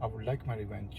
I would like my revenge.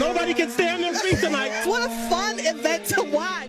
Nobody can stay on their feet tonight. What a fun event to watch.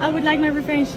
I would like my revenge.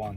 1.